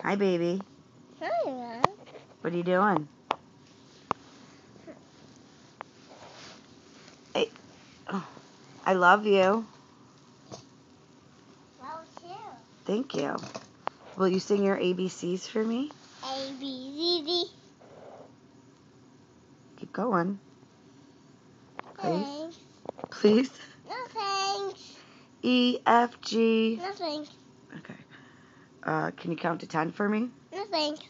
Hi, baby. Hi, Mom. What are you doing? Hey. Oh, I love you. Love you. Thank you. Will you sing your ABCs for me? A, B, C, D. Keep going. Please. Thanks. Please. No thanks. E, F, G. No thanks. Okay. Can you count to 10 for me? No thanks.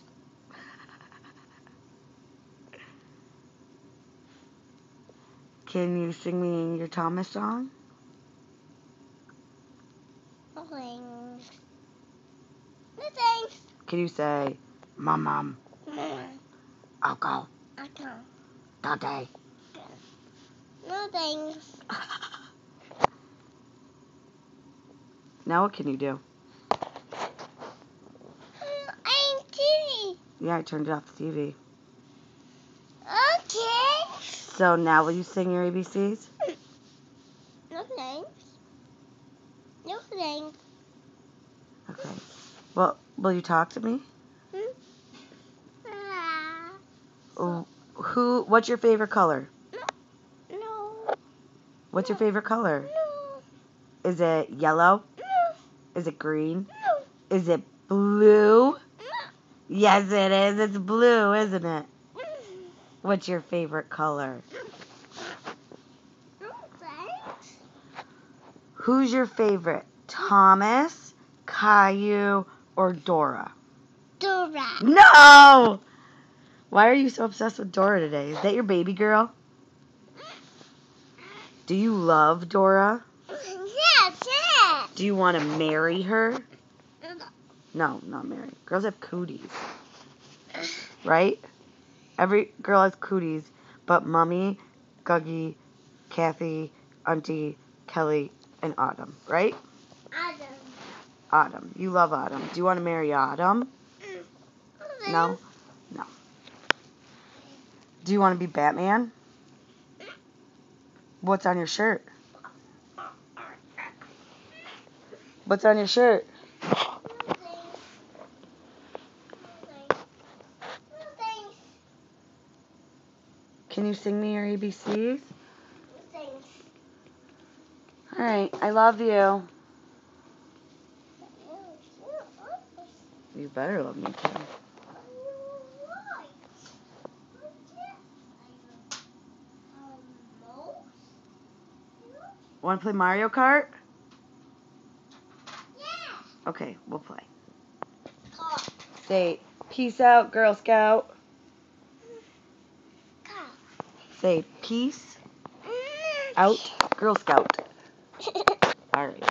Can you sing me your Thomas song? No thanks. No thanks. Can you say, Mom, Mama, I'll go. I can't. Daddy. No thanks. Now what can you do? I'm TV. Yeah, I turned it off the TV. Okay. So now will you sing your ABCs? No thanks. No thanks. Okay. Well, will you talk to me? Ah. What's your favorite color? No. What's your favorite color? No. Is it yellow? No. Is it green? No. Is it blue? No. Yes, it is. It's blue, isn't it? What's your favorite color? No thanks. Who's your favorite? Thomas, Caillou, or Dora? Dora. No! Why are you so obsessed with Dora today? Is that your baby girl? Do you love Dora? Yes, yes. Do you want to marry her? No, not marry. Girls have cooties. Right? Every girl has cooties, but Mommy, Guggy, Kathy, Auntie, Kelly, and Autumn. Right? Adam. Autumn. You love Autumn. Do you want to marry Autumn? No? No. Do you want to be Batman? What's on your shirt? What's on your shirt? Can you sing me your ABCs? Thanks. Alright, I love you. You better love me too. Want to play Mario Kart? Yeah. Okay, we'll play. Say, peace out, Girl Scout. Say, peace out, Girl Scout. Alright.